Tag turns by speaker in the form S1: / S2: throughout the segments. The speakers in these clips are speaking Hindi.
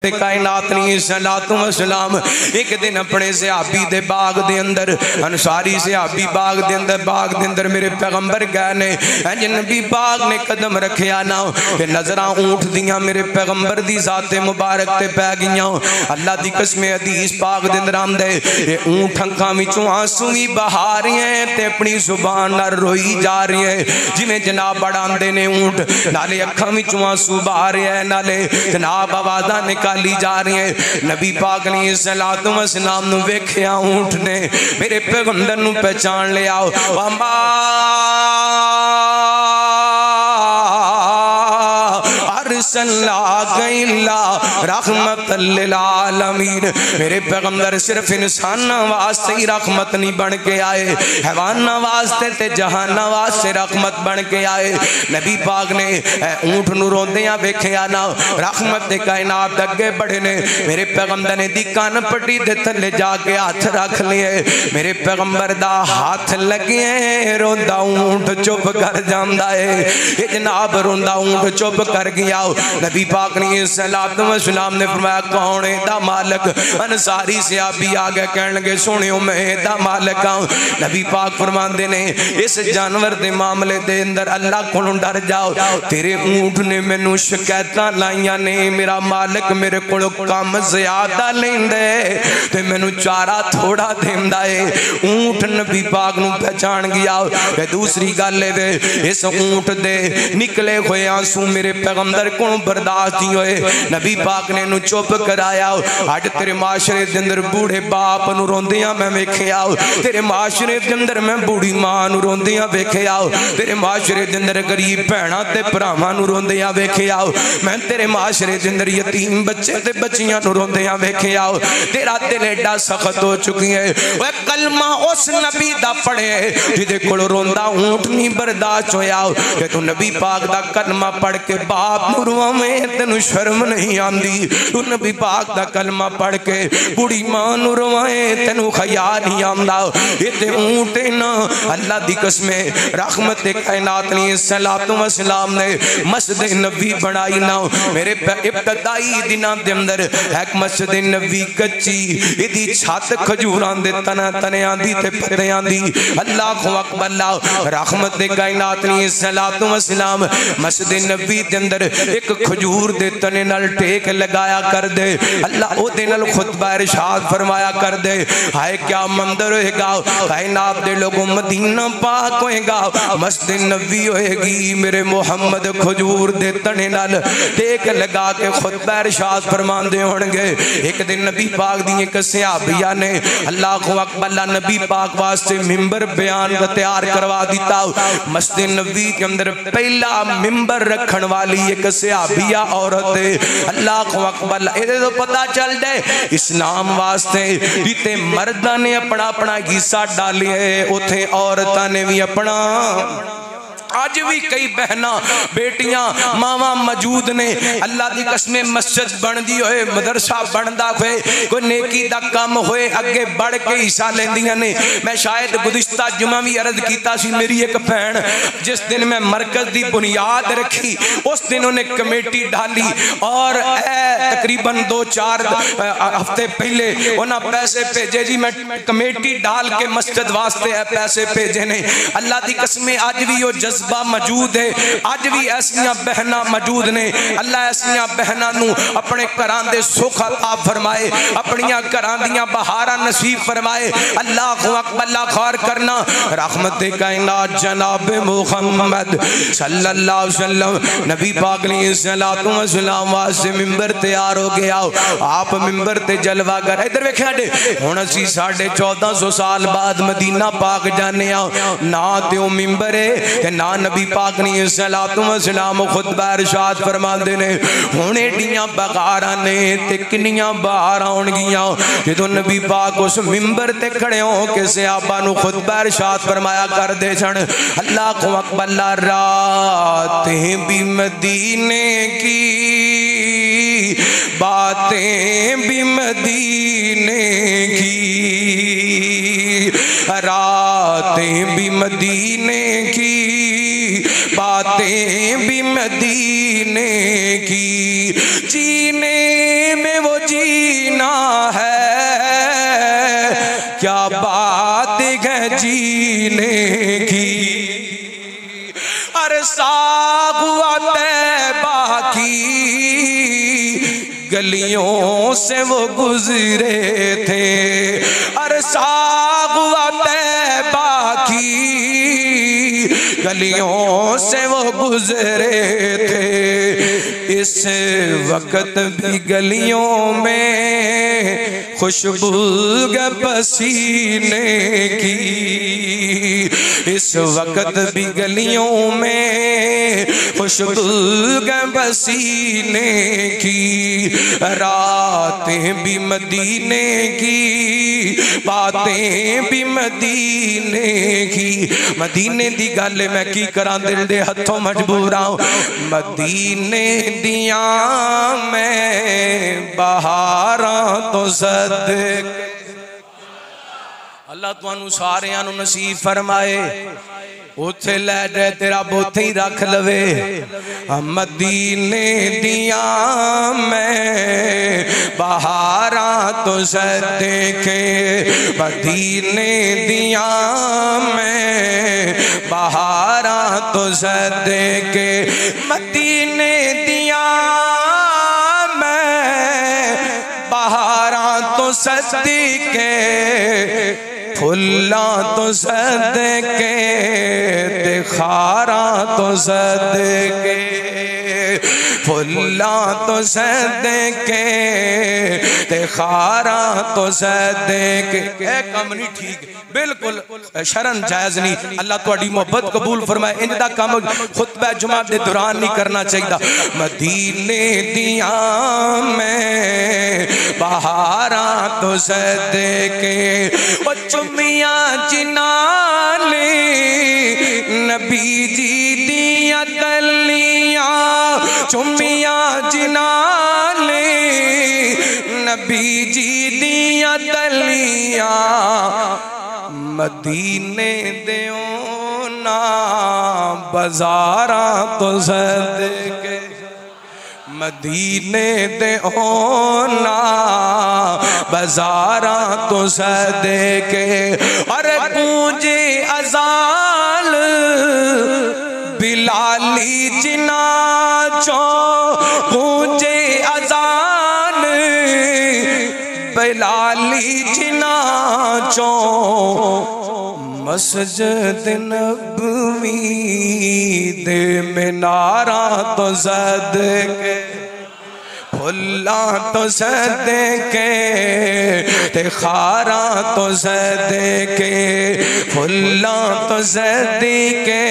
S1: कायनात सलातो वसलाम एक दिन अपने सहाबी दे बाग दे अंदर अंसारी सहाबी बाग दे अंदर मेरे पैगंबर गए ने इंज नबी बाग ने कदम रखिया ना ते नजरां ऊंट दियां मेरे पैगंबर दी जाते मुबारक ते पै गईयां। अल्लाह दी कसम हदीस पाक दे अंदर आंदे ये ऊंट अखां विचों आंसू ही बहा रही हैं ते अपनी जुबान नाल रोई जा रही है जिवें जनाब बढ़ांदे ने ऊंट नाले अखां विचों आंसू बहा रहे हैं नाले जनाब आवाज़ां निकाली जा रही है। नबी पाक ने सलातो व सलाम नु वेखिया ऊंट ने मेरे पैगंबर नु पहचान लिया। अम्मा रहमतल लिल आलमीन मेरे पैगंबर सिर्फ इंसान वास्ते ही रहमत नहीं बन के आए, हैवान वास्ते ते जहान वास्ते रहमत बन के आए। नबी पाक ने ऊंट नूं रोंदियां वेखिया ना रहमत दे कायनात अगे बढ़े ने मेरे पैगंबर ने दी कान पट्टी दे थल्ले जाके हाथ रख लिए मेरे पैगंबर दा हाथ लगे रोंदा ऊंट चुप कर जांदा है। ये जनाब रोंदा ऊंट चुप कर गया। नबी पाक ने सलातो व सलाम ने फरमाया कौन है दा मालिक? अंसारी सहाबी आ गए कहन लगे सुनियो मैं दा मालिक हां। नबी पाक फरमांदे ने इस जानवर दे मामले दे अंदर अल्लाह कोलों डर जाओ, तेरे ऊंट ने मैनू शिकायतां लाइयां ने, मेरा मालिक मेरे कोलों काम ज्यादा लेंदे ते मैनू चारा थोड़ा देंदा है। ऊंट नबी पाक नू पहचान गया। ते दूसरी गल है इस ऊंट दे निकले हुए आंसू मेरे पैगंबर को बर्दाश्त नहीं होए। नबी पाक ने इन्हू चुप कराया। अज तेरे माशरे दे अंदर बूढ़े बाप नू रोंदियां मैं वेखिया, तेरे माशरे दे अंदर मैं बूढ़ी मां नू रोंदियां वेखिया, तेरे माशरे दे अंदर गरीब भैणां ते भरावां नू रोंदियां वेखिया, मैं तेरे माशरे दे अंदर यतीम बच्चे ते बच्चियां नू रोंदियां वेखिया। तेरा दिल एडा सख्त हो चुकी है। ओए कलमा उस नबी दा पढ़े जिदे कोल रोंदा ऊंट नहीं बर्दाश्त होया। ते तू नबी पाक दा कलमा पढ़ के बाप नू रोवें तेनू शर्म नहीं आंदी। तू नबी पाक दा कलमा पढ़ के बुढ़ी मां नू रोवें तेनू खया नहीं आंदा। ये ते ऊंट ना अल्लाह दी कसम रहमत कायनात ने सलातो व सलाम ने मस्जिद नबी बनाई ना मेरे इब्तदाई दिनां दे अंदर एक मस्जिद नबी कच्ची इदी छत खजूरां दे तनियां दी ते पत्तियां दी। अल्लाहु अकबर रहमत कायनात ने सलातो व सलाम मस्जिद नबी दे अंदर एक खजूर दे तने नाल टेक लगाया कर दे। अल्लाह ओदे नाल खुतबा इरशाद फरमाया कर दे। हाय क्या मंदिर होएगा, कायनात दे लोगों मदीना पाक होएगा, मस्जिद नबी होएगी। मेरे मोहम्मद खजूर दे तने नाल टेक लगा के खुतबा इरशाद फरमांदे होणगे। एक दिन नबी पाक दी एक सहाबिया ने अल्लाहु अकबर नबी पाक वास्ते मिंबर बयान तैयार करवा दिता। मस्जिद नबी के अंदर पहला मिंबर रखन वाली एक सहाबिया औरत है। अल्लाहु अकबर इहदे तो पता चल जाए इस्लाम वास्ते जिते मर्दां ने अपना अपना हिस्सा डालिया उथे औरतां ने भी अपना। आज भी कई बहना बेटियां मावा मौजूद ने अल्लाह की कसम मस्जिद बनती होए मदरसा बनता होए कोई नेकी दा काम होए अगे बढ़ के हिस्सा लेंदियां ने। मैं शायद गुज़िश्ता जुमा भी अर्ज किया सी मेरी एक भैन जिस दिन मैं मरकज की बुनियाद रखी उस दिन उन्हें कमेटी डाली और तकरीबन 2-4 हफ्ते पहले उन्हें पैसे भेजे जी मैं कमेटी डाल के मस्जिद वास्ते पैसे भेजे ने। अल्लाह की कसम अज भी वो जज्बा मौजूद है, अज भी ऐसिया बहना मौजूद ने। अल्लाह ऐसिया बहना नू अपने घरां दे सुख अता फरमाए, अपनियां घरां दियां बहारां नसीब फरमाए। अल्लाहु अकबर खैर करना रहमत कायनात जनाब मुहम्मद सल्लल्लाहु अलैहि वसल्लम नबी पाक ने सलातो व सलाम वास्ते मिंबर तैयार हो गया। आप मिंबर ते जलवा कर इधर वेखिया हुण असीं 1450 साल बाद मदीना पाक जाने ना ते ओ मिंबर है ना नबी पाक ने सलातो व सलाम खुतबा इरशाद फरमांदे ने। हुण एडियां बगारां ने ते किन्नियां बहार आउणगियां जदों नबी पाक उस मिंबर ते खड़े हो के सहाबा नू खुतबा इरशाद फरमाया करदे सन। अल्लाहु अकबर रातें भी मदीने की बातें भी मदीने की, रातें भी मदीने की बातें भी मदीने की, जीने में जीने की। अरे साग हुआ तैबा की गलियों से वो गुजरे थे। अरे साग हुआ तैबा की गलियों से वो गुजरे थे। इस वक्त भी गलियों में खुशबू पसीने की। इस वक्त भी गलियों में खुशबू पसीने की। रातें भी मदीने की, बातें भी मदीने की। मदीने दी गल मैं की करा, दिल दे हथों मजबूर आऊं। मदीने दिया मैं बहारां तो सदके। अल्लाह तुहानू सारियां नू नसीब फरमाए। उथे लै जाए तेरा बोथे ही रख लवे। मदीने दिया मैं बहारां तो सदके। मदीने दिया मैं बहारां तो सदके। मदीने दिया मैं बहारां तो सदके। फुल्ला तो सदके ते खारा तो सदके। फुल्ला तो सदके ते खारा तो सदके। कम नहीं ठीक, बिल्कुल शरन जायज नहीं। अल्लाह तुहाडी मोहब्बत कबूल फरमाए। इंदा काम खुतबा जुमा के दौरान नहीं करना चाहिए। मदीने दिया मैं बहारां तो सदके। चुमिया जिनाले नबी जी दिया गलियां। चुमिया जिनाले नबी जी दिया गलियां। मदीने देओ ना बाजारां तो सदके। मदीने दे होना बाजारां तो सदके। अरे गूंजे अज़ान बिलाली जिनाचो। गूंजे अज़ान बिलाली जिनाचो। मस्जिद नबवी दे मिनारा तो सदके। फुल्ला तो सदके ते खारा तो सदके। फुल्ला तो सदके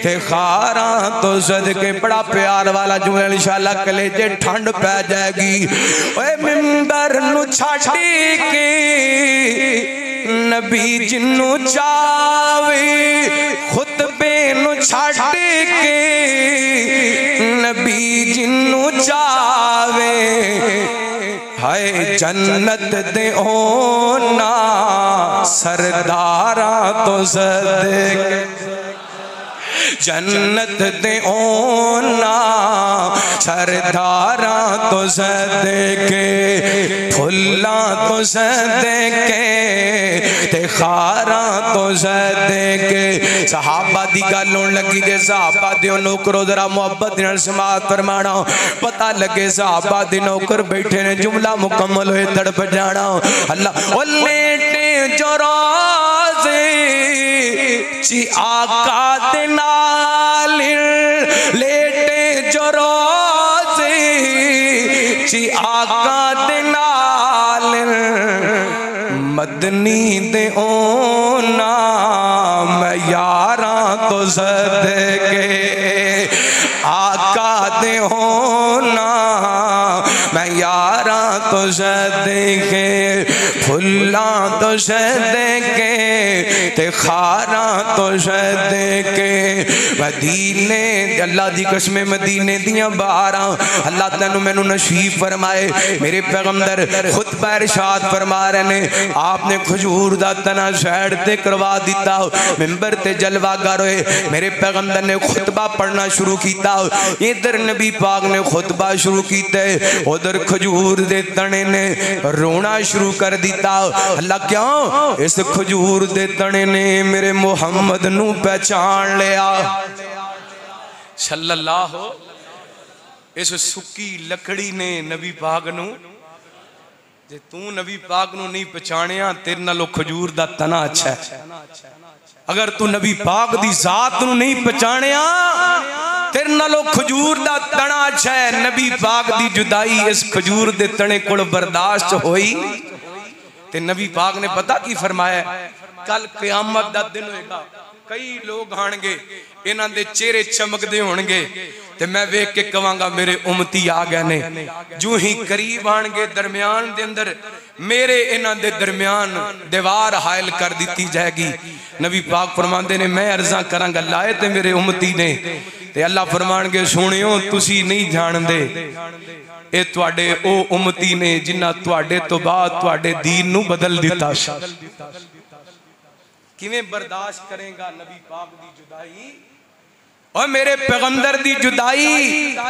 S1: ते खारा तो सदके। बड़ा प्यार वाला जुमला इंशाअल्लाह कलेजे ठंड पै जाएगी। ओए मिंबर नु छाड़ी के नबी जिन्नू चावे। खुतबे नु छाड़ के नबी जिन्नू चावे। हाय जन्नत दे होना सरदारा तो सदके। जन्नत दे ओना सरदारा तो सदके। फुल्ला तो सदके ते खारा तो सदके। सहाबा दी गल होण लगी जे सहाबा दे नौकरो जरा मोहब्बत नाल समात फरमाना। पता लगे सहाबा दे नौकर बैठे ने, जुमला मुकम्मल होए तड़प जाना। अल्लाह ओ लेटे जो रोज़े ची आका दे नाल। लेटे जो रोज़े ची आका दे नाल। मदनी दे ओना मैं यारां तो सदके। आका दे होना मैं यारां तो सदके। फुल्ला तो सदके ते खारा तो सदके। मदीने अल्लाह दी कसम मदीने दियां बहारां अल्लाह तैनू मैनू नसीब फरमाए। मेरे पैगंबर खुतबा इरशाद फरमा रहे ने। आपने खजूर दा तना साइड ते करवा दिता। मिंबर ते जलवागर होए। मेरे पैगंबर ने खुतबा पढ़ना शुरू किया। इधर नबी पाक ने खुतबा शुरू किया, उधर खजूर खजूर दे तने ने रोना शुरू कर दिता। अल्लाह क्यों? इस खजूर दे तने ने मेरे मुहम्मद नू पहचान लिया सल्लल्लाहु। इस सुक्की लकड़ी ने नबी पाक नू, जे तू नबी पाक नू नहीं पहचानिया तेरे नालों खजूर दा तना अच्छा है। अगर तू नबी पाक दी जात नू नहीं पहचानिया तेरे नालों खजूर दा तना अच्छा है। नबी पाक दी जुदाई इस खजूर दे तने कोल बर्दाश्त होई ते नबी पाक ने पता की फरमाया, कल क़यामत दा दिन होएगा, कई लोग आणगे, इन्हां दे चेहरे चमकदे होणगे ते मैं वेख के कवांगा मेरे उम्मती आ गए ने। जो ही करीब आणगे दरम्यान दे अंदर मेरे इन्हां दे दरम्यान दीवार हायल कर दी जाएगी। नबी पाक फरमांदे ने मैं अर्ज़ा करांगा लाए ते मेरे उम्मती ने ते अल्लाह फरमाणगे सुनियो तुसी नहीं जानदे ए तुहाडे ओ उम्मती ने जिन्हां तुहाडे तो बाद तुहाडे दीन नू बदल दिता। किवें बर्दाश्त करेगा नबी पाक दी जुदाई और मेरे पैगंबर दी जुदाई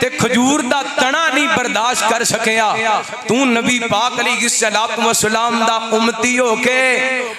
S1: ते खजूर दा तना नहीं बर्दाश्त कर सकिया। तू नबी पाक अलैहिस्सलातु वस्सलाम दा उम्मती हो के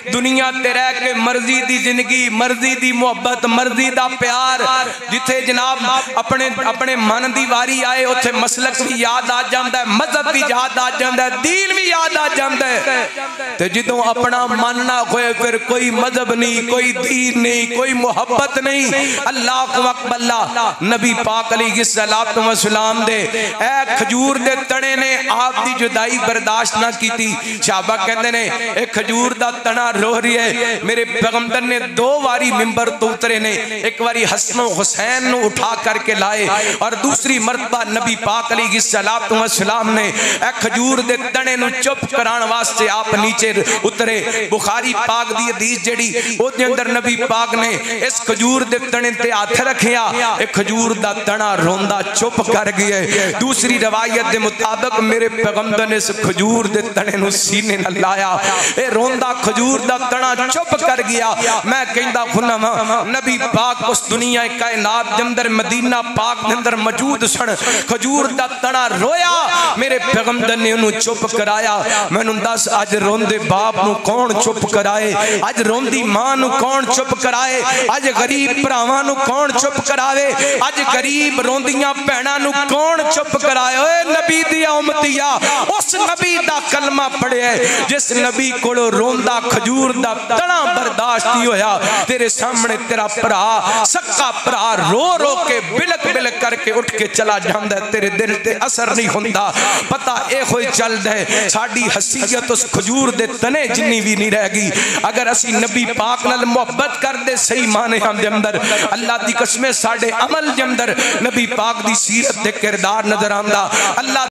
S1: दुनिया ते रह के मर्जी दी जिंदगी, मर्जी दी मोहब्बत, मर्जी दा प्यार, जिथे जनाब अपने अपने मन दी वारी आए उथे मसलक भी याद आ जांदा है, मजहब भी याद आ जांदा है, दीन भी याद आ जांदा है। ते जदों अपना मन ना होए फिर कोई मजहब नहीं, कोई दीन नहीं, कोई मोहब्बत नहीं। अल्लाह अकबर। नबी पाक अलैहिस्सलातु वस्सलाम दे ए खजूर दे तने ने आप दी जुदाई बर्दाश्त ना की। सहाबा कहंदे ने ए खजूर दा तना रो रही है। मेरे पैगंबर ने 2 बारी मिंबर तो उतरे ने, एक बारी हसन हुसैन नु उठा करके लाए और दूसरी मरतबा नबी पाक अलैहिस्सलातु वस्सलाम ने ए खजूर दे तने नु चुप कराने वास्ते आप नीचे उतरे। बुखारी पाक दी हदीस जेड़ी ओदे अंदर नबी पाक ने इस खजूर दे तने ते हाथ रखिया, एक खजूर दा तना रोंदा चुप कर गया। दूसरी रवायत के मुताबिक मेरे पैगंबर ने इस खजूर दे तने नु सीने न लाया, ए रोंदा खजूर दा तना चुप कर गया। मैं कहंदा खुना नबी पाक उस दुनिया कायनात दे अंदर मदीना पाक दे अंदर मौजूद सन, खजूर दा तना रोया, मेरे पैगंबर ने उन्हें चुप कराया। मैनू दस अज रोंदे बाप नु कौन चुप कराए, अज रोंदी मां नु कौन चुप कराए, अज गरीब भरावां नु कौन चुप करावे, अज गरीब रोंदियां भैणां नु कौन चुप कराए। ओए नबी दी उम्मतिया उस नबी दा कलमा पढ़िया जिस नबी कोलों रोंदा खजूर दा तना बर्दाश्त नहीं होया। तेरे सामने तेरा भरा सक्का भरा रो रो के बिलक बिलक करके उठ के चला जांदा, तेरे दिल ते असर नहीं हुंदा। पता ए होई चलदा है साडी हसीयत उस खजूर दे तने जिन्नी भी नहीं रहेगी। अगर असी नबी पाक नाल मोहब्बत करदे सही माने हम दे अंदर अल्लाह दी कसम साडे अमल दे अंदर नबी पाक दी सीरत ते किरदार नजर आंदा। अल्लाह